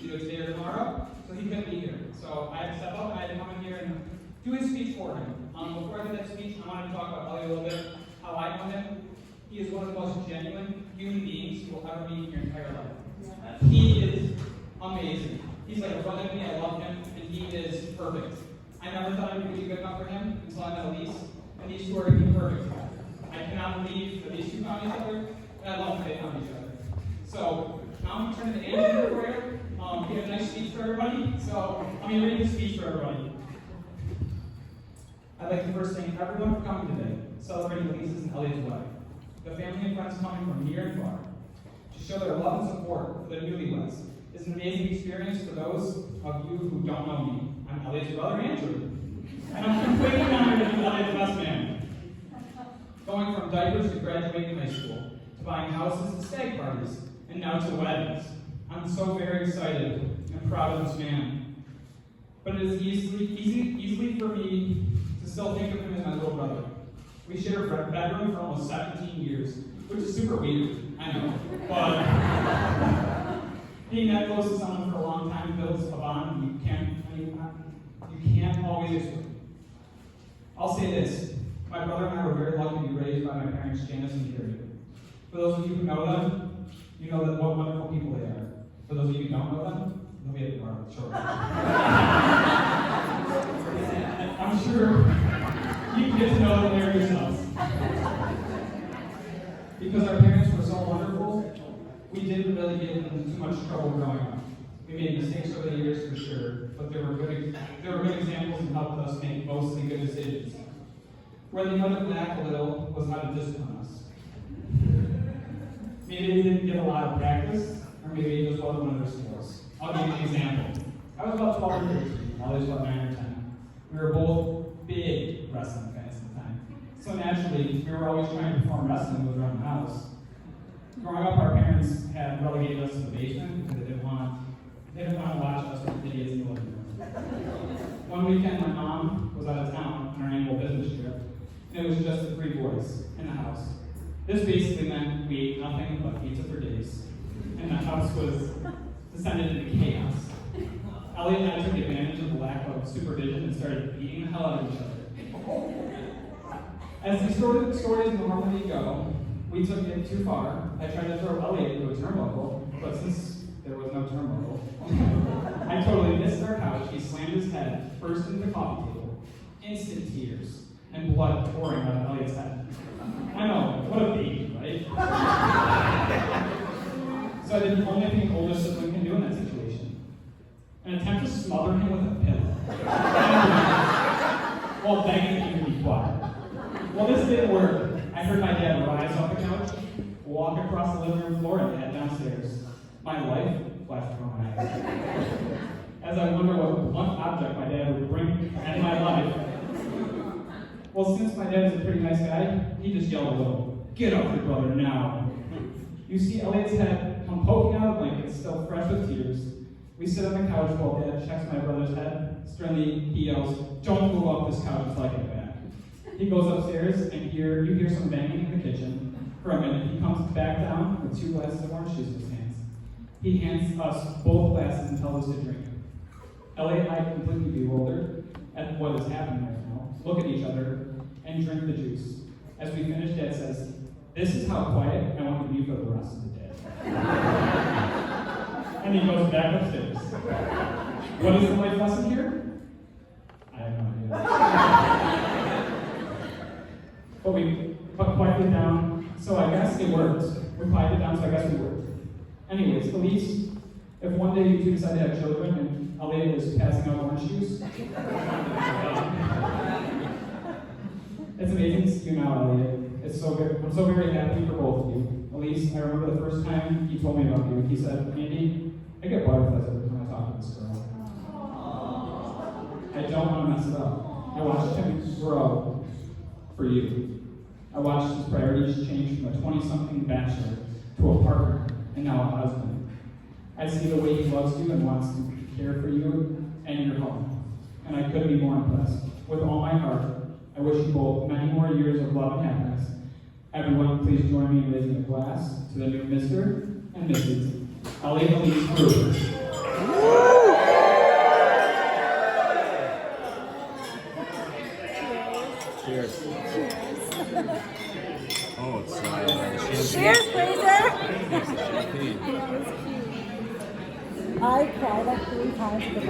either today or tomorrow, so he couldn't be here. So I had to step up and I had to come in here and do his speech for him. Before I did that speech, I wanted to talk about Elliot a little bit, how I know him. He is one of the most genuine human beings you will ever meet in your entire life. He is amazing. He's like a brother to me, I love him, and he is perfect. I never thought I would be good enough for him until I met Elise, and these two are going to be perfect. I cannot believe that these two found each other, and I love that they found each other. So, now I'm going to turn to Andrew for you. He had a nice speech for everybody, so I'm going to read his speech for everybody. I'd like to first thank everyone for coming today, celebrating Elise's and Elliot's wedding. The family and friends coming from near and far to show their love and support for the newlyweds is an amazing experience for those of you who don't know me. I'm Elliot's brother, Andrew, and I'm completely honored to be Elliot's best man. Going from diapers to graduating high school, to buying houses and stag parties, and now to weddings. I'm so very excited and proud of this man. But it is easily for me to still think of him as my little brother. We shared a bedroom for almost 17 years, which is super weird, I know. But being that close to someone for a long time builds a bond you can't always explain. I'll say this, my brother and I were very lucky to be raised by my parents, Janice and Carrie. For those of you who know them, you know that what wonderful people they are. For those of you who don't know them, they'll be at the bar shortly. I'm sure you can get to know them there yourselves. Because our parents were so wonderful, we didn't really get into too much trouble growing up. We made mistakes over the years for sure, but there were good examples and helped us make mostly good decisions. Where they might have lacked a little was how to discipline us. Maybe they didn't get a lot of practice, or maybe it just wasn't one of their skills. I'll give you an example. I was about 12 or 13, I was about 9 or 10. We were both big wrestling fans at the time. So naturally, we were always trying to perform wrestling moves around the house. Growing up, our parents had relegated us to the basement because they didn't want to watch us with idiots in the living room. One weekend, my mom was out of town on our annual business trip, and it was just the 3 boys in the house. This basically meant we ate nothing but pizza for days, and the house was descended into chaos. Elliot and I took advantage of the lack of supervision and started beating the hell out of each other. As these stories normally go, we took it too far. I tried to throw Elliot into a turnbuckle, but since there was no turnbuckle, I totally missed our couch. He slammed his head first into the coffee table, instant tears, and blood pouring out of Elliot's head. I know, what a baby, right? So I did the only thing an older sibling can do in that situation. An attempt to smother him with a pillow. While begging him to be quiet. Well, this didn't work. I heard my dad rise off the couch, walk across the living room floor, and head downstairs. My life flashed before my eyes. As I wonder what one object my dad would bring into my life. Well, since my dad is a pretty nice guy, he just yelled a little, "Get off your brother now." You see Elliot's head come poking out of the blanket, still fresh with tears. We sit on the couch while Dad checks my brother's head. Sternly, he yells, "Don't move off this couch until I get back." He goes upstairs, and you hear some banging in the kitchen. For a minute, he comes back down with 2 glasses of orange juice in his hands. He hands us both glasses and tells us to drink. Elliot and I, completely bewildered at what is happening right now, look at each other and drink the juice. As we finish, Dad says, "This is how quiet I want to be for the rest of the day." And he goes back upstairs. What is the life lesson here? I have no idea. But we put quietly down, so I guess it worked. We quieted down, so I guess we worked. Anyways, Elise, if one day you two decide to have children and Elliot is passing out orange juice, it's amazing to see you now, Elliot. It's so good. I'm so very happy for both of you. Elise, I remember the first time he told me about you. He said, "Andy, I get butterflies every time I talk to this girl. I don't want to mess it up." I watched him grow for you. I watched his priorities change from a 20-something bachelor to a partner and now a husband. I see the way he loves you and wants to care for you and your home. And I couldn't be more impressed. With all my heart, I wish you both many more years of love and happiness. Everyone, please join me in raising a glass to the new Mr. and Mrs. Elliot Elise Brewer. Cheers. Oh, it's champagne. Cheers, Fraser! Champagne. That was cute. I cried like 3 times at the